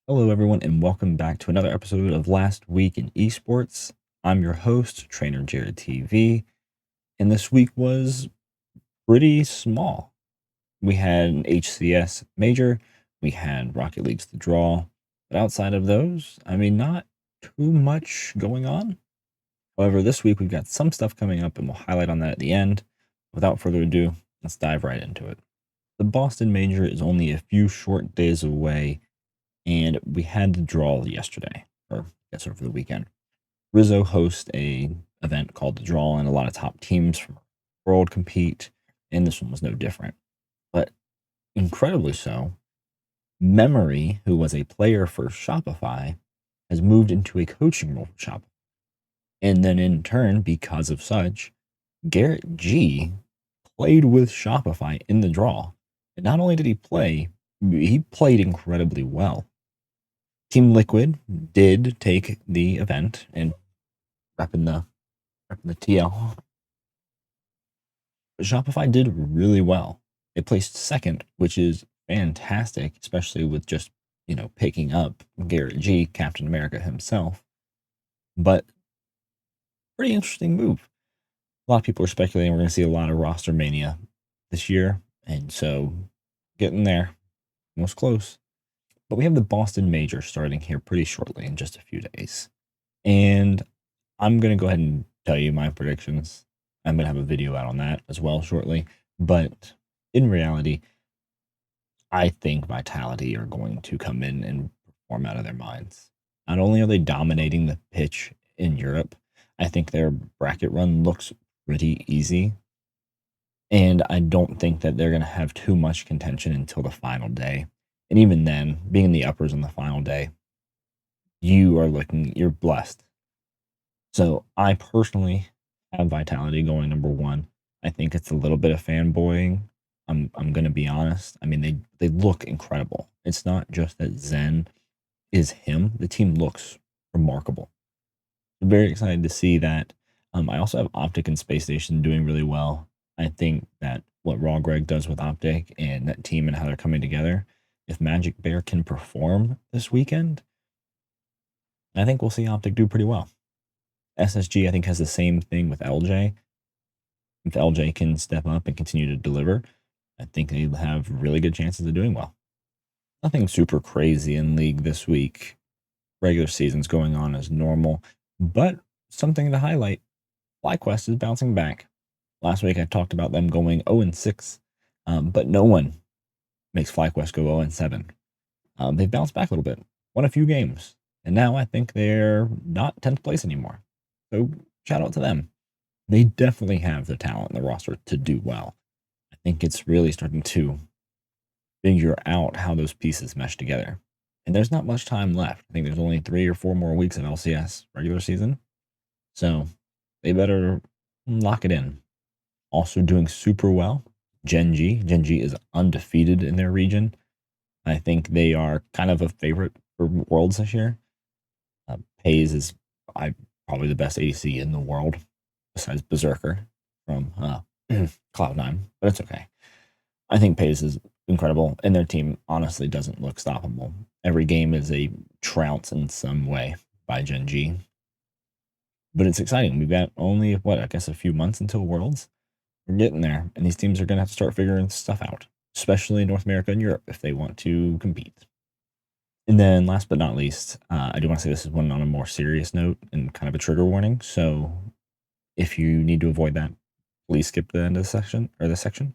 Hello, everyone, and welcome back to another episode of Last Week in Esports. I'm your host, Trainer Jared TV, and this week was pretty small. We had an HCS major, we had Rocket League's The Draw, but outside of those, not too much going on. However, this week we've got some stuff coming up, and we'll highlight on that at the end. Without further ado, let's dive right into it. The Boston Major is only a few short days away, and we had the draw yesterday, or I guess over the weekend. Rizzo hosts a event called the Draw, and a lot of top teams from the world compete, and this one was no different. But incredibly so, Memory, who was a player for Shopify, has moved into a coaching role for Shopify. And then in turn, because of such, Gen.G played with Shopify in the draw. And not only did he play, he played incredibly well. Team Liquid did take the event and repping the TL. But Shopify did really well. They placed second, which is fantastic, especially with just, picking up Gen.G, Captain America himself. But pretty interesting move. A lot of people are speculating we're going to see a lot of roster mania this year. And so getting there, almost close. But we have the Boston Major starting here pretty shortly in just a few days. And I'm going to go ahead and tell you my predictions. I'm going to have a video out on that as well shortly. But in reality, I think Vitality are going to come in and perform out of their minds. Not only are they dominating the pitch in Europe, I think their bracket run looks pretty easy. And I don't think that they're going to have too much contention until the final day. And even then, being in the uppers on the final day, you're blessed. So I personally have Vitality going number one. I think it's a little bit of fanboying. I'm gonna be honest. They look incredible. It's not just that Zen is him. The team looks remarkable. I'm very excited to see that. I also have Optic and Space Station doing really well. I think that what Raw Greg does with Optic and that team and how they're coming together, if Magic Bear can perform this weekend, I think we'll see Optic do pretty well. SSG, I think, has the same thing with LJ. If LJ can step up and continue to deliver, I think they have really good chances of doing well. Nothing super crazy in League this week. Regular season's going on as normal, but something to highlight. FlyQuest is bouncing back. Last week I talked about them going 0-6, but no one makes FlyQuest go 0-7. They've bounced back a little bit, won a few games, and now I think they're not 10th place anymore. So shout out to them. They definitely have the talent in the roster to do well. I think it's really starting to figure out how those pieces mesh together. And there's not much time left. I think there's only 3 or 4 more weeks of LCS regular season. So they better lock it in. Also doing super well, Gen.G. Gen.G is undefeated in their region. I think they are kind of a favorite for Worlds this year. FaZe is probably the best ADC in the world, besides Berserker from Cloud9, but it's okay. I think FaZe is incredible, and their team honestly doesn't look stoppable. Every game is a trounce in some way by Gen.G. But it's exciting. We've got only, a few months until Worlds. We're getting there, and these teams are going to have to start figuring stuff out, especially in North America and Europe, if they want to compete. And then last but not least, I do want to say this is one on a more serious note and kind of a trigger warning. So if you need to avoid that, please skip the end of the section.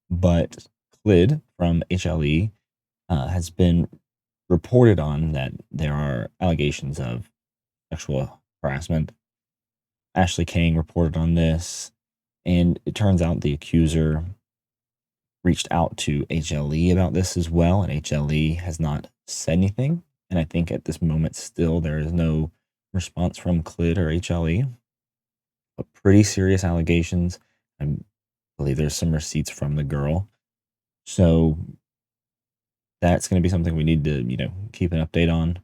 But Clid from HLE has been reported on that there are allegations of sexual harassment. Ashley Kang reported on this, and it turns out the accuser reached out to HLE about this as well, and HLE has not said anything. And I think at this moment still there is no response from Clid or HLE. But pretty serious allegations. I believe there's some receipts from the girl. So that's going to be something we need to, keep an update on.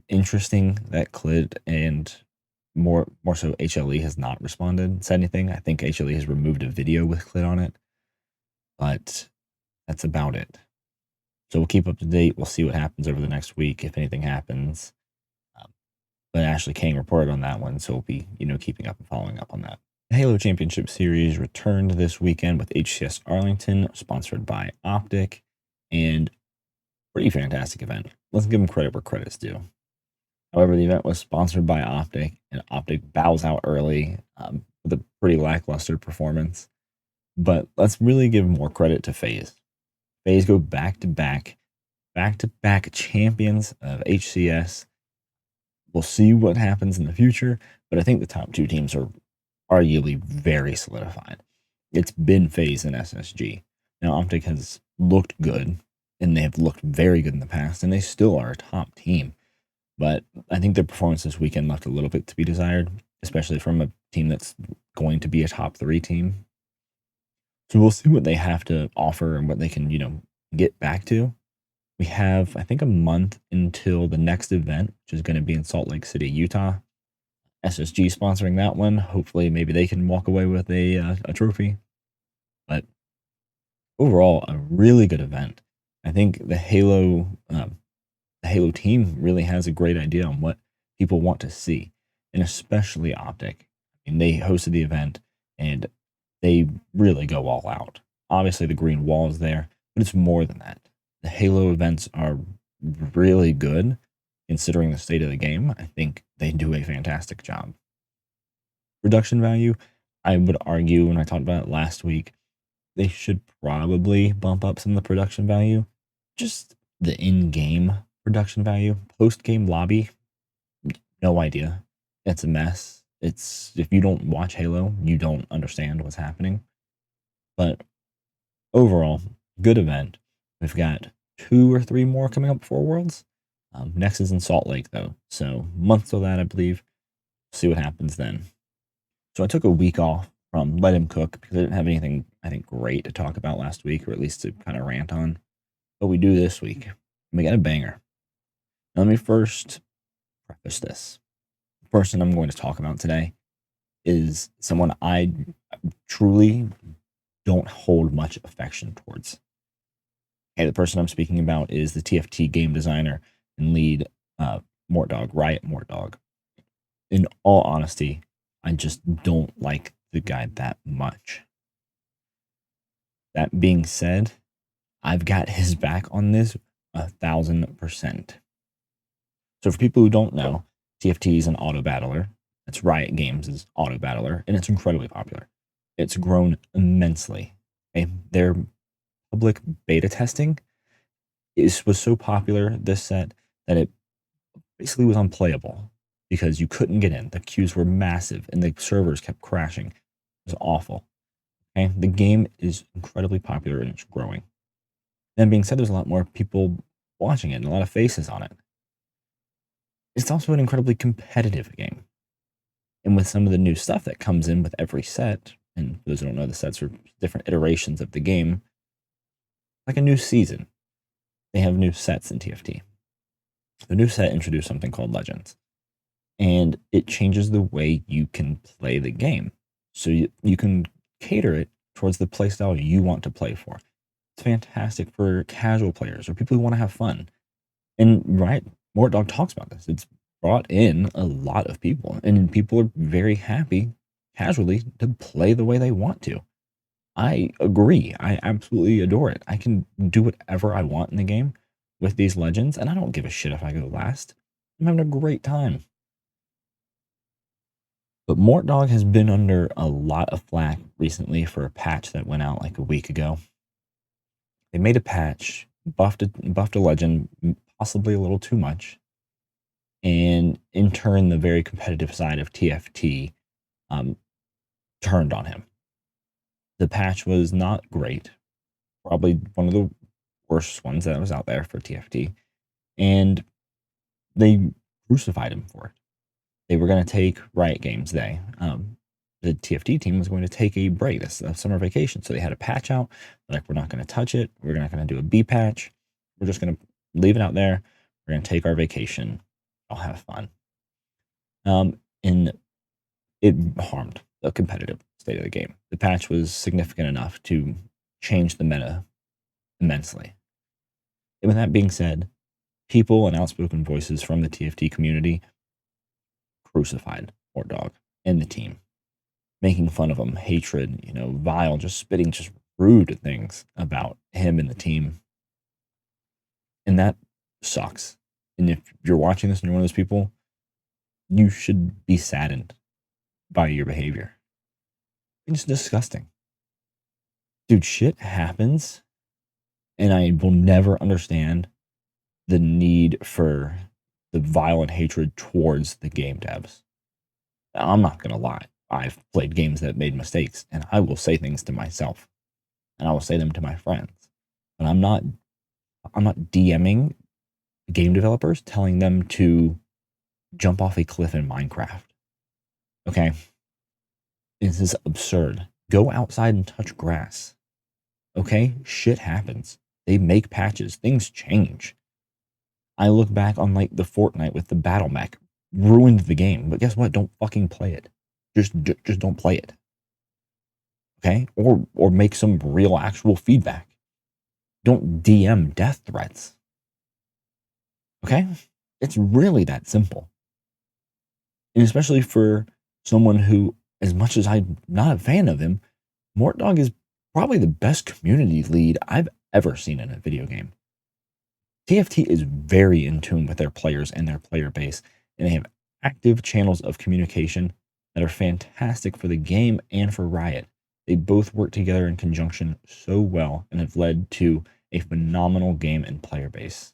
Interesting that Clid and more so HLE has not said anything. I think HLE has removed a video with Clid on it, but that's about it. So we'll keep up to date. We'll see what happens over the next week, if anything happens. Um, but Ashley King reported on that one, so we'll be, keeping up and following up on that. The Halo Championship Series returned this weekend with HCS Arlington, sponsored by Optic, and pretty fantastic event. Let's give them credit where credit's due. However, the event was sponsored by Optic, and Optic bows out early with a pretty lackluster performance. But let's really give more credit to FaZe. FaZe go back-to-back champions of HCS. We'll see what happens in the future, but I think the top two teams are arguably very solidified. It's been FaZe and SSG. Now, Optic has looked good, and they have looked very good in the past, and they still are a top team. But I think their performance this weekend left a little bit to be desired, especially from a team that's going to be a top 3 team. So we'll see what they have to offer and what they can, get back to. We have, I think, a month until the next event, which is going to be in Salt Lake City, Utah. SSG sponsoring that one. Hopefully, maybe they can walk away with a trophy. But overall, a really good event. I think the Halo team really has a great idea on what people want to see, and especially Optic. I mean, they hosted the event, and they really go all out. Obviously, the green wall is there, but it's more than that. The Halo events are really good, considering the state of the game. I think they do a fantastic job. Production value, I would argue, when I talked about it last week, they should probably bump up some of the production value. Just the in-game production value. Post-game lobby, no idea. It's a mess. If you don't watch Halo, you don't understand what's happening. But overall, good event. We've got 2 or 3 more coming up before Worlds. Next is in Salt Lake, though. So months till that, I believe. See what happens then. So I took a week off from Let Him Cook because I didn't have anything, I think, great to talk about last week, or at least to kind of rant on. But we do this week. And we got a banger. Now, let me first preface this. The person I'm going to talk about today is someone I truly don't hold much affection towards. Okay, the person I'm speaking about is the TFT game designer and lead, Mortdog, Riot Mortdog. In all honesty, I just don't like the guy that much. That being said, I've got his back on this 1,000%. So for people who don't know, TFT is an auto battler. It's Riot Games' auto battler, and it's incredibly popular. It's grown immensely. Okay? Their public beta testing was so popular this set that it basically was unplayable because you couldn't get in. The queues were massive, and the servers kept crashing. It was awful. Okay? The game is incredibly popular, and it's growing. That being said, there's a lot more people watching it and a lot of faces on it. It's also an incredibly competitive game. And with some of the new stuff that comes in with every set, and for those who don't know, the sets are different iterations of the game, like a new season. They have new sets in TFT. The new set introduced something called Legends, and it changes the way you can play the game. So you can cater it towards the playstyle you want to play for. It's fantastic for casual players or people who want to have fun. And right, Mortdog talks about this. It's brought in a lot of people, and people are very happy casually to play the way they want to. I agree. I absolutely adore it. I can do whatever I want in the game with these legends, and I don't give a shit if I go last. I'm having a great time. But Mortdog has been under a lot of flack recently for a patch that went out like a week ago. They made a patch, buffed a legend, possibly a little too much, and in turn, the very competitive side of TFT turned on him. The patch was not great, probably one of the worst ones that was out there for TFT, and they crucified him for it. They were going to take Riot Games Day. The TFT team was going to take a break, this summer vacation, so they had a patch out. They're like, we're not going to touch it. We're not going to do a B patch. We're just going to leave it out there. We're going to take our vacation. I'll have fun. And it harmed the competitive state of the game. The patch was significant enough to change the meta immensely. And with that being said, people and outspoken voices from the TFT community crucified Dog and the team, making fun of him, hatred, vile, just spitting just rude things about him and the team. And that sucks. And if you're watching this and you're one of those people, you should be saddened by your behavior. It's disgusting. Dude, shit happens, and I will never understand the need for the violent hatred towards the game devs. I'm not going to lie. I've played games that made mistakes, and I will say things to myself, and I will say them to my friends. But I'm not DMing game developers telling them to jump off a cliff in Minecraft. Okay? This is absurd. Go outside and touch grass. Okay? Shit happens. They make patches. Things change. I look back on like the Fortnite with the battle mech. Ruined the game. But guess what? Don't fucking play it. Just don't play it. Okay? Or make some real actual feedback. Don't DM death threats. Okay? It's really that simple. And especially for someone who, as much as I'm not a fan of him, Dog is probably the best community lead I've ever seen in a video game. TFT is very in tune with their players and their player base, and they have active channels of communication that are fantastic for the game and for Riot. They both work together in conjunction so well and have led to a phenomenal game and player base.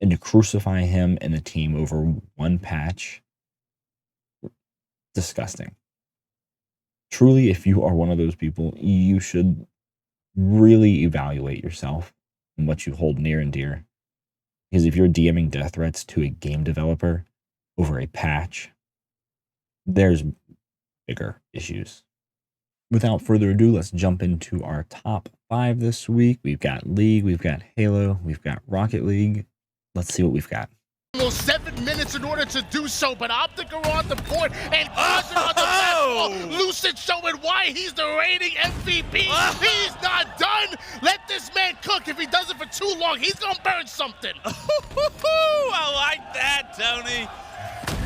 And to crucify him and the team over one patch, disgusting. Truly, if you are one of those people, you should really evaluate yourself and what you hold near and dear. Because if you're DMing death threats to a game developer over a patch, there's bigger issues. Without further ado, let's jump into our top 5 this week. We've got League, we've got Halo, we've got Rocket League. Let's see what we've got. Almost 7 minutes in order to do so, but Optic are on the board and Cosmo on the basketball. Lucid showing why he's the reigning MVP. He's not done. Let this man cook. If he does it for too long, he's gonna burn something. I like that, Tony.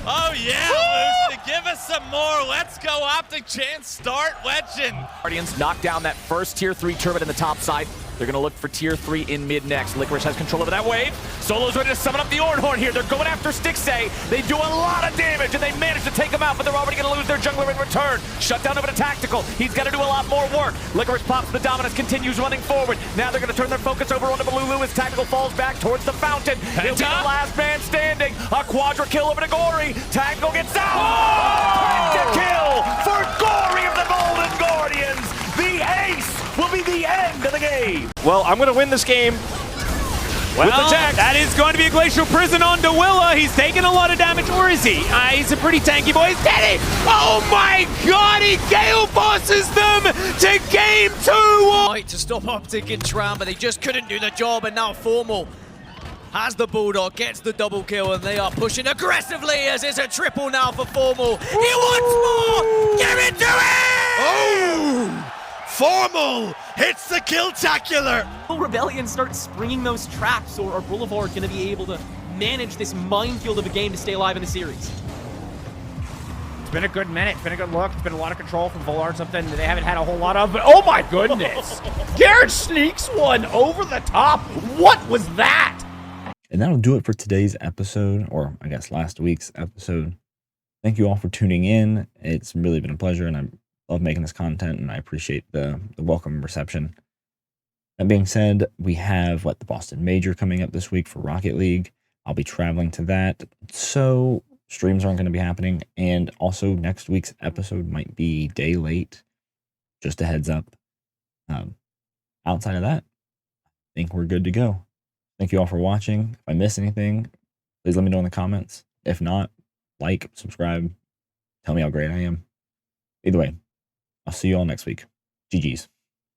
Oh yeah, Lucid, give us some more. Let's go, Optic chance start legend. Guardians knock down that first tier 3 turbine in the top side. They're going to look for tier 3 in mid next. Licorice has control over that wave. Solo's ready to summon up the Ornhorn here. They're going after Stixay. They do a lot of damage, and they manage to take him out, but they're already going to lose their jungler in return. Shut down over to Tactical. He's got to do a lot more work. Licorice pops the dominance, continues running forward. Now they're going to turn their focus over onto Balulu as Tactical falls back towards the fountain. He'll be the last man standing. A quadra kill over to Gory. Tactical gets out. Oh! Kill for Gory of the Golden Guardians. The ace will be the end of the game. Well, I'm going to win this game. Well, that is going to be a Glacial Prison on Dewilla. He's taking a lot of damage, or is he? He's a pretty tanky boy. He's dead. Oh my god, he Gale bosses them to game 2. Right, to stop Optic and Tram, but they just couldn't do the job, and now Formal has the Bulldog, gets the double kill, and they are pushing aggressively as it's a triple now for Formal. He wants more! Give it to him! Oh! Formal hits the kill-tacular! Will Rebellion start springing those traps, or are Boulevard going to be able to manage this minefield of a game to stay alive in the series? It's been a good minute. It's been a good look. It's been a lot of control from Volard, something that they haven't had a whole lot of, but oh my goodness! Garrett sneaks one over the top. What was that? And that'll do it for today's episode, or I guess last week's episode. Thank you all for tuning in. It's really been a pleasure, and I love making this content, and I appreciate the welcome reception. That being said, we have the Boston Major coming up this week for Rocket League. I'll be traveling to that, so streams aren't going to be happening. And also, next week's episode might be a day late. Just a heads up. Outside of that, I think we're good to go. Thank you all for watching. If I missed anything, please let me know in the comments. If not, like, subscribe, tell me how great I am. Either way, I'll see you all next week. GG's.